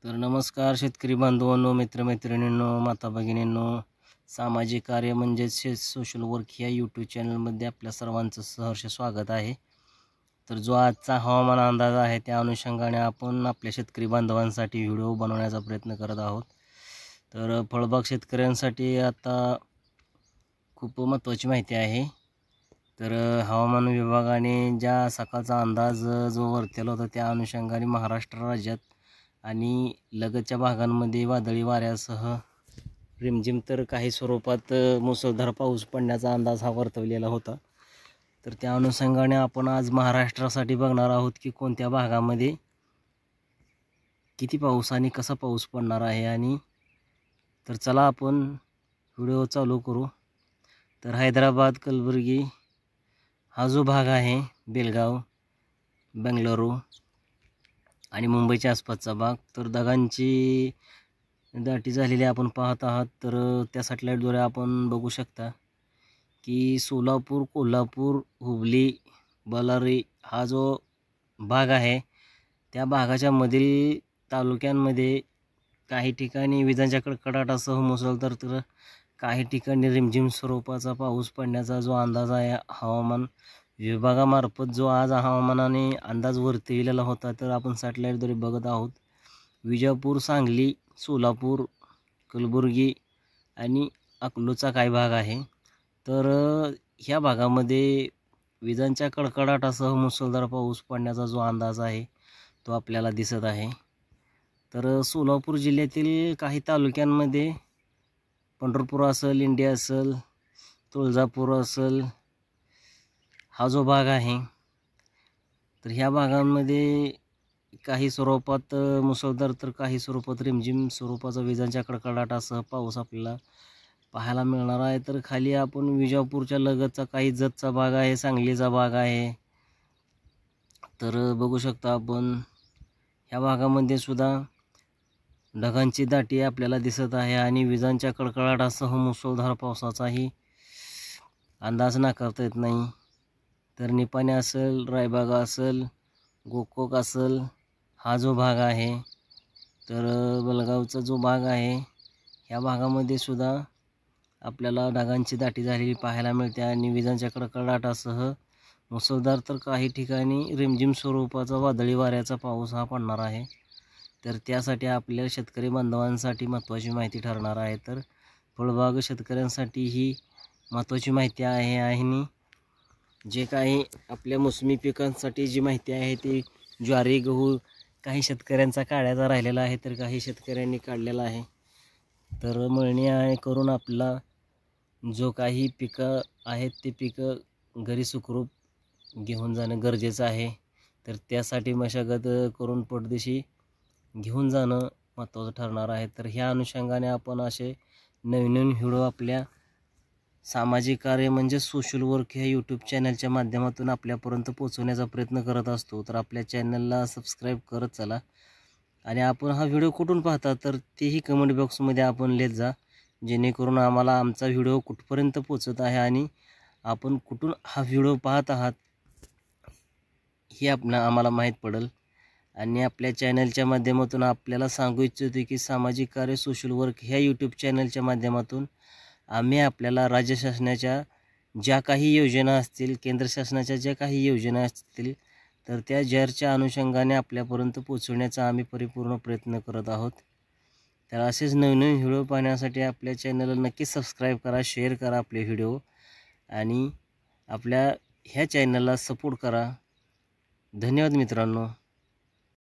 तर नमस्कार शेतकरी बांधवांनो, मित्रमैत्रिणींनो, माता भगिनींनो, सामाजिक कार्य म्हणजेच सोशल वर्क या यूट्यूब चॅनलमध्ये आपल्या सर्वांचं सहर्ष स्वागत आहे। तर जो आजचा हवामान अंदाज आहे त्या अनुषंगाने आपण आपल्या शेतकरी बांधवांसाठी व्हिडिओ बनवण्याचा प्रयत्न करत आहोत। तर फळबाग शेतकऱ्यांसाठी आता खूप महत्त्वाची माहिती आहे। तर हवामान विभागाने ज्या सकाळचा अंदाज जो वर्तवला होता त्या अनुषंगाने महाराष्ट्र राज्यात आणि लगतच्या भागांमध्ये वादळी वाऱ्यासह रिमझिम तर काही स्वरूपात मुसळधार पाऊस पडण्याचा अंदाज हा वर्तवलेला होता। तर त्या अनुषंगाने आपण आज महाराष्ट्रासाठी बघणार आहोत की कोणत्या भागामध्ये किती पाऊस आणि कसा पाऊस पडणार आहे। आणि तर चला आपण व्हिडिओ चालू करू। तर हैदराबाद, कलबुर्गी हा जो भाग आहे, बेलगाव, बेंगळुरू आणि मुंबईच्या आसपासचा भाग, तर ढगांची दाटी झालेली आपण पाहत आहात। तर त्या सॅटेलाईटद्वारे आपण बघू शकता की सोलापूर, कोल्हापूर, हुबली, बळ्ळारी हा जो भाग आहे त्या भागाच्या मधील तालुक्यांमध्ये काही ठिकाणी विजांच्या कडकडाटासह मुसळधार तर काही ठिकाणी रिमझिम स्वरूपाचा पाऊस पडण्याचा जो अंदाज आहे हवामान विभागामार्फत, जो आज हवामानाने अंदाज वर्तविलेला होता, तर आपण सॅटेलाईटद्वारे बघत आहोत। विजापूर, सांगली, सोलापूर, कलबुर्गी आणि अकलूजचा काही भाग आहे। तर ह्या भागामध्ये विजांच्या कडकडाटासह मुसळधार पाऊस पडण्याचा जो अंदाज आहे तो आपल्याला दिसत आहे। तर सोलापूर जिल्ह्यातील काही तालुक्यांमध्ये पंढरपूर असेल, इंडी असेल, तुळजापूर असेल हा जो भाग आहे, तर ह्या भागांमध्ये काही स्वरूपात मुसळधार तर काही स्वरूपात रिमझिम स्वरूपाचा विजांच्या कडकडाटासह पाऊस आपल्याला पाहायला मिळणार आहे। तर खाली आपण विजापूरच्या लगतचा काही जतचा भाग आहे, सांगलीचा भाग आहे। तर बघू शकता आपण ह्या भागामध्ये सुद्धा ढगांची दाटी आपल्याला दिसत आहे आणि विजांच्या कडकडाटासह मुसळधार पावसाचाही अंदाज नाकारता येत नाही। तर निपाणी असेल, रायबाग असेल, गोकोक असेल हा जो भाग आहे, तर बेलगावचा जो भाग आहे ह्या भागामध्ये सुद्धा आपल्याला ढगांची दाटी झालेली पाहायला मिळते आणि विजांच्या कडकडाटासह मुसळधार तर काही ठिकाणी रिमझिम स्वरूपाचा वादळी वाऱ्याचा पाऊस हा पडणार आहे। तर त्यासाठी आपल्या शेतकरी बांधवांसाठी महत्त्वाची माहिती ठरणार आहे। तर फळबाग शेतकऱ्यांसाठी ही महत्त्वाची माहिती आहे आणि जे काही आपल्या मोसमी पिकांसाठी जी माहिती आहे ती ज्वारी, गहू काही शेतकऱ्यांचा काढायचा राहिलेला आहे, तर काही शेतकऱ्यांनी काढलेला आहे। तर मळणी करून आपला जो काही पिकं आहेत ते पिकं घरी सुखरूप घेऊन जाणं गरजेचं आहे। तर त्यासाठी मशागत करून पटदिशी घेऊन जाणं महत्त्वाचं ठरणार आहे। तर ह्या अनुषंगाने आपण असे नवीन नवीन व्हिडिओ आपल्या सामाजिक कार्य म्हणजे सोशल वर्क ह्या यूट्यूब चॅनलच्या माध्यमातून आपल्यापर्यंत पोहोचवण्याचा प्रयत्न करत असतो। तर आपल्या चॅनलला सबस्क्राईब करत चला आणि आपण हा व्हिडिओ कुठून पाहता तर तेही कमेंट बॉक्समध्ये आपण लिहित जा, जेणेकरून आम्हाला आमचा व्हिडिओ कुठपर्यंत पोहोचत आहे आणि आपण कुठून हा व्हिडिओ पाहत आहात हे आम्हाला माहीत पडेल। आणि आपल्या चॅनलच्या माध्यमातून आपल्याला सांगू इच्छितो की सामाजिक कार्य सोशल वर्क ह्या यूट्यूब चॅनलच्या माध्यमातून आम्ही आपल्याला राज्य शासनाच्या ज्या काही योजना असतील, केंद्र शासनाच्या ज्या काही योजना असतील, तर त्या जाहीरच्या अनुषंगाने आपल्यापर्यंत पोहोचवण्याचा आम्ही परिपूर्ण प्रयत्न करत आहोत। तर असेच नवीन व्हिडिओ पाहण्यासाठी आपल्या चॅनलला नक्की सबस्क्राईब करा, शेअर करा आपले व्हिडिओ आणि आपल्या ह्या चॅनलला सपोर्ट करा। धन्यवाद मित्रांनो।